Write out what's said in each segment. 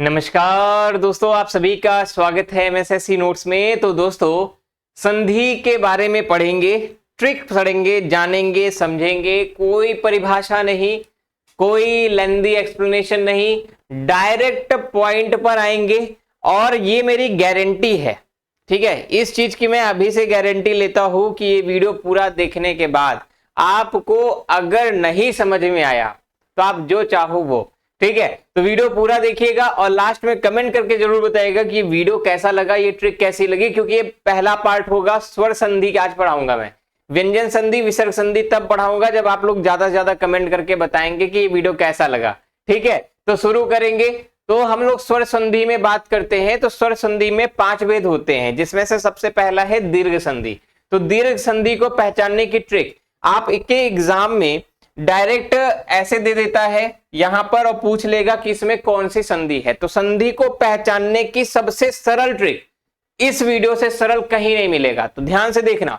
नमस्कार दोस्तों, आप सभी का स्वागत है एमएसएससी नोट्स में। तो दोस्तों, संधि के बारे में पढ़ेंगे, ट्रिक पढ़ेंगे, जानेंगे, समझेंगे। कोई परिभाषा नहीं, कोई लेंदी एक्सप्लेनेशन नहीं, डायरेक्ट पॉइंट पर आएंगे। और ये मेरी गारंटी है, ठीक है, इस चीज की मैं अभी से गारंटी लेता हूं कि ये वीडियो पूरा देखने के बाद आपको अगर नहीं समझ में आया तो आप जो चाहो वो, ठीक है, तो वीडियो पूरा देखिएगा और लास्ट में कमेंट करके जरूर बताइएगा कि ये वीडियो कैसा लगा, ये ट्रिक कैसी लगी। क्योंकि ये पहला पार्ट होगा, स्वर संधि आज पढ़ाऊंगा मैं। व्यंजन संधि, विसर्ग संधि तब पढ़ाऊंगा जब आप लोग ज्यादा से ज्यादा कमेंट करके बताएंगे कि ये वीडियो कैसा लगा, ठीक है। तो शुरू करेंगे। तो हम लोग स्वर संधि में बात करते हैं। तो स्वर संधि में 5 भेद होते हैं, जिसमें से सबसे पहला है दीर्घ संधि। तो दीर्घ संधि को पहचानने की ट्रिक आप के एग्जाम में डायरेक्ट ऐसे दे देता है यहां पर और पूछ लेगा कि इसमें कौन सी संधि है। तो संधि को पहचानने की सबसे सरल ट्रिक इस वीडियो से सरल कहीं नहीं मिलेगा, तो ध्यान से देखना।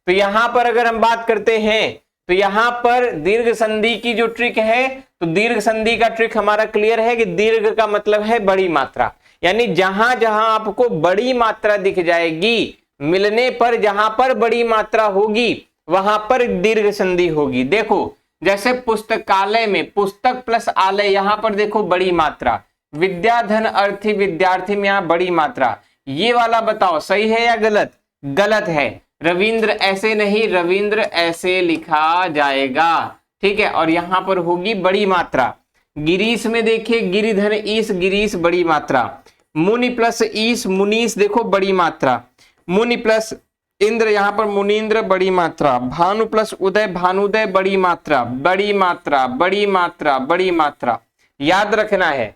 तो यहां पर अगर हम बात करते हैं तो यहां पर दीर्घ संधि की जो ट्रिक है, तो दीर्घ संधि का ट्रिक हमारा क्लियर है कि दीर्घ का मतलब है बड़ी मात्रा, यानी जहां जहां आपको बड़ी मात्रा दिख जाएगी, मिलने पर जहां पर बड़ी मात्रा होगी वहां पर दीर्घ संधि होगी। देखो, जैसे पुस्तकालय में पुस्तक प्लस आलय, यहां पर देखो बड़ी मात्रा, विद्याधन अर्थी विद्यार्थी में यहां बड़ी मात्रा। ये वाला बताओ सही है या गलत? गलत है। रविंद्र ऐसे नहीं, रविंद्र ऐसे लिखा जाएगा, ठीक है, और यहां पर होगी बड़ी मात्रा। गिरीश में देखिए, गिरिधन ईश, गिरीश बड़ी मात्रा। मुनि प्लस ईश, मुनीश देखो बड़ी मात्रा। मुनि प्लस इंद्र, यहां पर मुनीन्द्र बड़ी मात्रा। भानु प्लस उदय, भानुदय बड़ी मात्रा, बड़ी मात्रा, बड़ी मात्रा, बड़ी मात्रा। याद रखना है,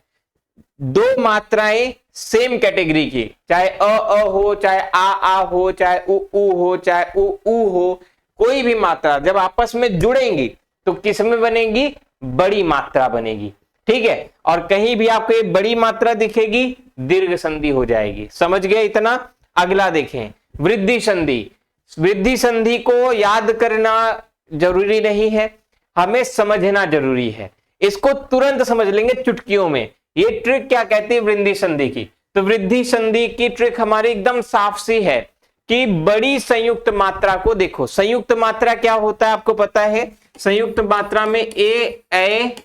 2 मात्राएं सेम कैटेगरी की, चाहे अ हो, चाहे आ हो, चाहे उ हो, चाहे उ हो, कोई भी मात्रा जब आपस में जुड़ेंगी तो किस में बनेगी? बड़ी मात्रा बनेगी, ठीक है। और कहीं भी आपको ये बड़ी मात्रा दिखेगी, दीर्घ संधि हो जाएगी। समझ गए इतना? अगला देखें, वृद्धि संधि। वृद्धि संधि को याद करना जरूरी नहीं है, हमें समझना जरूरी है। इसको तुरंत समझ लेंगे चुटकियों में। ये ट्रिक क्या कहती है वृद्धि संधि की? तो वृद्धि संधि की ट्रिक हमारी एकदम साफ सी है कि बड़ी संयुक्त मात्रा को देखो। संयुक्त मात्रा क्या होता है आपको पता है? संयुक्त मात्रा में ए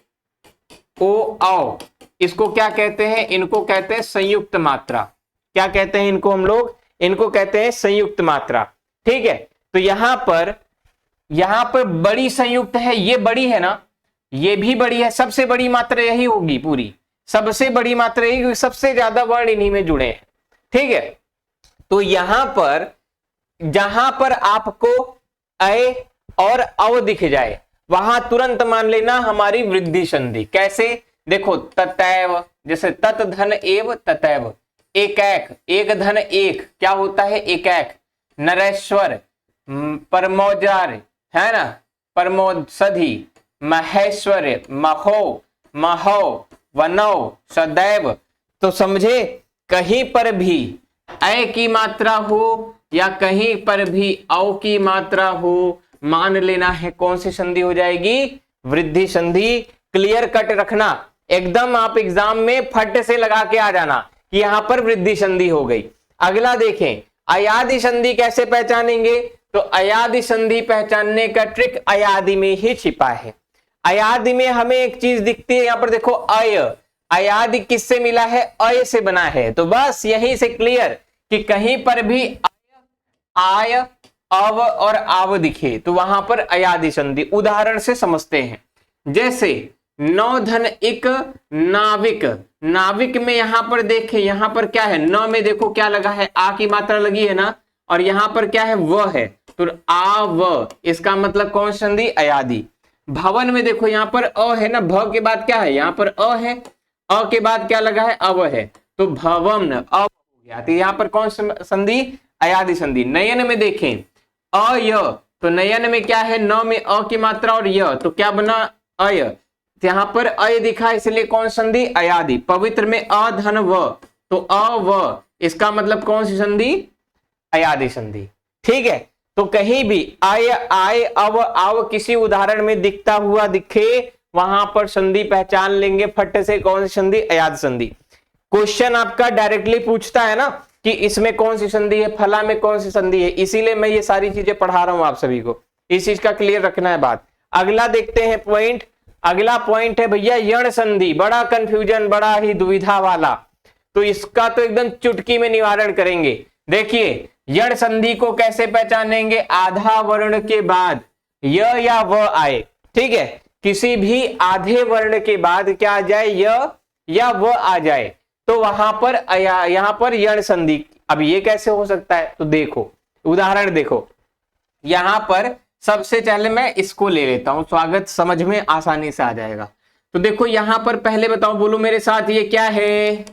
ओ औ, इसको क्या कहते हैं? इनको कहते हैं संयुक्त मात्रा। क्या कहते हैं इनको हम लोग? इनको कहते हैं संयुक्त मात्रा, ठीक है। तो यहां पर बड़ी संयुक्त है, ये बड़ी है ना, ये भी बड़ी है, सबसे बड़ी मात्रा यही होगी पूरी, सबसे बड़ी मात्रा यही, क्योंकि सबसे ज्यादा वर्ण इन्हीं में जुड़े हैं, ठीक है। तो यहां पर जहां पर आपको अ और अव दिख जाए वहां तुरंत मान लेना हमारी वृद्धि संधि। कैसे? देखो, ततैव, जैसे तत धन एव ततैव। एक एक धन एक क्या होता है? एक। नरेश्वर, परमौजार है ना, परमोषधि, महेश्वर, महो, महो, वनौ, सदैव। तो समझे, कहीं पर भी अ की मात्रा हो या कहीं पर भी औ की मात्रा हो, मान लेना है कौन सी संधि हो जाएगी? वृद्धि संधि। क्लियर कट रखना, एकदम आप एग्जाम में फट से लगा के आ जाना कि यहां पर वृद्धि संधि हो गई। अगला देखें, अयादि संधि कैसे पहचानेंगे? तो अयादि संधि पहचानने का ट्रिक अयादि में ही छिपा है। अयादि में हमें एक चीज दिखती है, यहां पर देखो अय, अयादि किससे मिला है? अय से बना है। तो बस यहीं से क्लियर कि कहीं पर भी आय, अव और आव दिखे तो वहां पर अयादि संधि। उदाहरण से समझते हैं, जैसे नौ धन एक नाविक। नाविक में यहां पर देखें, यहां पर क्या है? न में देखो क्या लगा है? आ की मात्रा लगी है ना, और यहां पर क्या है? व है, तो आ व, इसका मतलब कौन सी संधि? अयादि। भवन में देखो यहां पर अ है ना, भ के बाद क्या है? यहां पर अ है, अ के बाद क्या लगा है? अव है, तो भवन अ हो गया। तो यहां पर कौन सी संधि? अयादि संधि। नयन में देखें अय, तो नयन में क्या है? न में अ की मात्रा और य, तो क्या बना? अय। यहां पर अय दिखा, इसलिए कौन संधि? अयादि। पवित्र में अधन व, तो अ व, इसका मतलब कौन सी संधि? अयादि संधि, ठीक है। तो कहीं भी आय, आय, अव, आव किसी उदाहरण में दिखता हुआ दिखे, वहां पर संधि पहचान लेंगे फट से, कौन सी संधि? अयादि संधि। क्वेश्चन आपका डायरेक्टली पूछता है ना कि इसमें कौन सी संधि है, फला में कौन सी संधि है, इसीलिए मैं ये सारी चीजें पढ़ा रहा हूं आप सभी को, इस चीज का क्लियर रखना है बात। अगला देखते हैं पॉइंट, अगला पॉइंट है भैया यण संधि, बड़ा कंफ्यूजन, बड़ा ही दुविधा वाला, तो इसका तो एकदम चुटकी में निवारण करेंगे। देखिए यण संधि को कैसे पहचानेंगे, आधा वर्ण के बाद य या व आए, ठीक है, किसी भी आधे वर्ण के बाद क्या आ जाए, य या व आ जाए, तो वहां पर यहां पर यण संधि। अब ये कैसे हो सकता है, तो देखो उदाहरण देखो, यहां पर सबसे पहले मैं इसको ले लेता हूं, स्वागत समझ में आसानी से आ जाएगा। तो देखो यहां पर पहले बताओ, बोलो मेरे साथ, ये क्या है,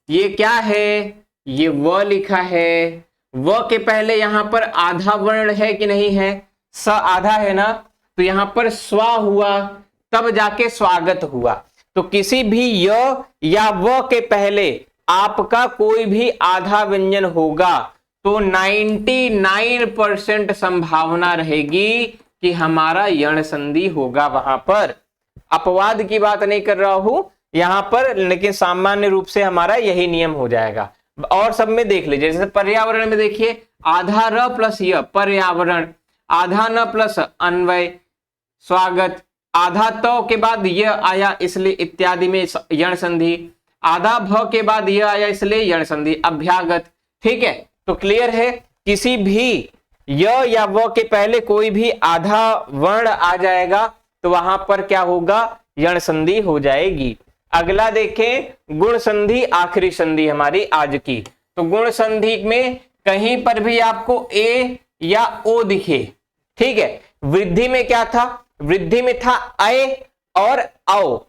ये क्या है, ये व लिखा है, व के पहले यहां पर आधा वर्ण है कि नहीं है, स आधा है ना, तो यहां पर स्वा हुआ, तब जाके स्वागत हुआ। तो किसी भी य या व के पहले आपका कोई भी आधा व्यंजन होगा तो 99% संभावना रहेगी कि हमारा यण संधि होगा वहां पर। अपवाद की बात नहीं कर रहा हूं यहां पर, लेकिन सामान्य रूप से हमारा यही नियम हो जाएगा। और सब में देख लीजिए, जैसे पर्यावरण में देखिए, आधा र प्लस य पर्यावरण, आधा न प्लस अन्वय स्वागत, आधा त के बाद य आया इसलिए इत्यादि में यण संधि, आधा भ के बाद य आया इसलिए यण संधि अभ्यागत। ठीक है, तो क्लियर है, किसी भी य या व के पहले कोई भी आधा वर्ण आ जाएगा तो वहां पर क्या होगा, यण संधि हो जाएगी। अगला देखें गुण संधि, आखिरी संधि हमारी आज की। तो गुण संधि में कहीं पर भी आपको ए या ओ दिखे, ठीक है, वृद्धि में क्या था, वृद्धि में था अय और औ,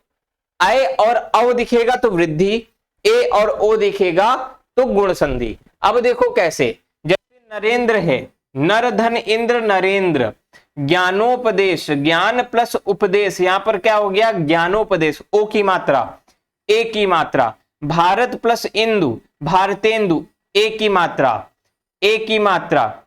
अय और औ दिखेगा तो वृद्धि, ए और ओ दिखेगा तो गुण संधि। अब देखो कैसे, जैसे नरेंद्र है, नर धन इंद्र नरेंद्र, ज्ञानोपदेश, ज्ञान प्लस उपदेश, यहां पर क्या हो गया, ज्ञानोपदेश, ओ की मात्रा, ए की मात्रा, भारत प्लस इंदु, भारतेंदु, ए की मात्रा, ए की मात्रा,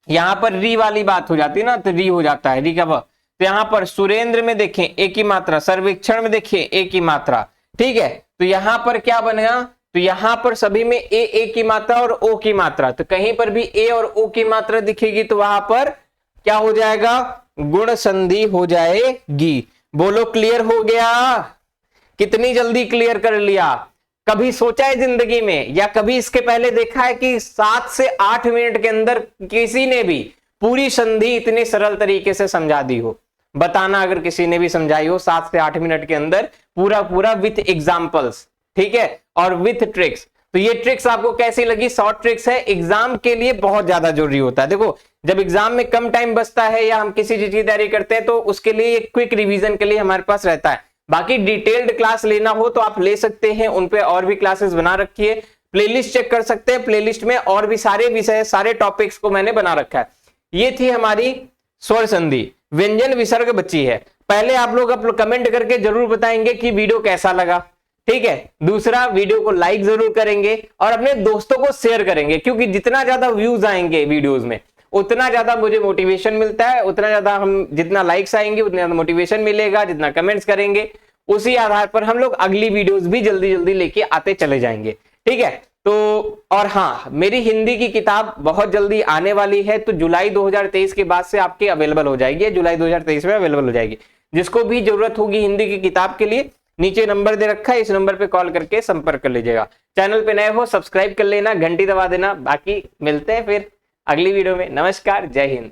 यहां पर री वाली बात हो जाती है ना, तो री हो जाता है, री का व। तो यहां पर सुरेंद्र में देखें ए की मात्रा, सर्वेक्षण में देखें ए की मात्रा, ठीक है, तो यहां पर क्या बनेगा, तो यहां पर सभी में ए की मात्रा और ओ की मात्रा, तो कहीं पर भी ए और ओ की मात्रा दिखेगी तो वहां पर क्या हो जाएगा, गुण संधि हो जाएगी। बोलो क्लियर हो गया, कितनी जल्दी क्लियर कर लिया। कभी सोचा है जिंदगी में या कभी इसके पहले देखा है कि 7 से 8 मिनट के अंदर किसी ने भी पूरी संधि इतने सरल तरीके से समझा दी हो? बताना अगर किसी ने भी समझाई हो 7 से 8 मिनट के अंदर, पूरा पूरा विथ एग्जाम्पल्स, ठीक है, और विथ ट्रिक्स। तो ये ट्रिक्स आपको कैसी लगी? शॉर्ट ट्रिक्स है, एग्जाम के लिए बहुत ज्यादा जरूरी होता है। देखो जब एग्जाम में कम टाइम बचता है या हम किसी चीज की तैयारी करते हैं तो उसके लिए एक क्विक रिवीजन के लिए हमारे पास रहता है। बाकी डिटेल्ड क्लास लेना हो तो आप ले सकते हैं, उन पे और भी क्लासेस बना रखी है, प्लेलिस्ट चेक कर सकते हैं, प्लेलिस्ट में और भी सारे विषय, सारे टॉपिक्स को मैंने बना रखा है। ये थी हमारी स्वर संधि, व्यंजन विसर्ग बची है। पहले आप लोग कमेंट करके जरूर बताएंगे कि वीडियो कैसा लगा, ठीक है। दूसरा, वीडियो को लाइक जरूर करेंगे और अपने दोस्तों को शेयर करेंगे, क्योंकि जितना ज्यादा व्यूज आएंगे वीडियोस में उतना ज्यादा मुझे मोटिवेशन मिलता है, उतना ज्यादा हम जितना लाइक्स आएंगे उतना ज्यादा मोटिवेशन मिलेगा, जितना कमेंट्स करेंगे उसी आधार पर हम लोग अगली वीडियोस भी जल्दी जल्दी लेके आते चले जाएंगे, ठीक है। तो और हाँ, मेरी हिंदी की किताब बहुत जल्दी आने वाली है, तो जुलाई 2023 के बाद से आपके अवेलेबल हो जाएगी, जुलाई 2023 में अवेलेबल हो जाएगी। जिसको भी जरूरत होगी हिंदी की किताब के लिए, नीचे नंबर दे रखा है, इस नंबर पे कॉल करके संपर्क कर लीजिएगा। चैनल पे नए हो सब्सक्राइब कर लेना, घंटी दबा देना। बाकी मिलते हैं फिर अगली वीडियो में। नमस्कार, जय हिंद।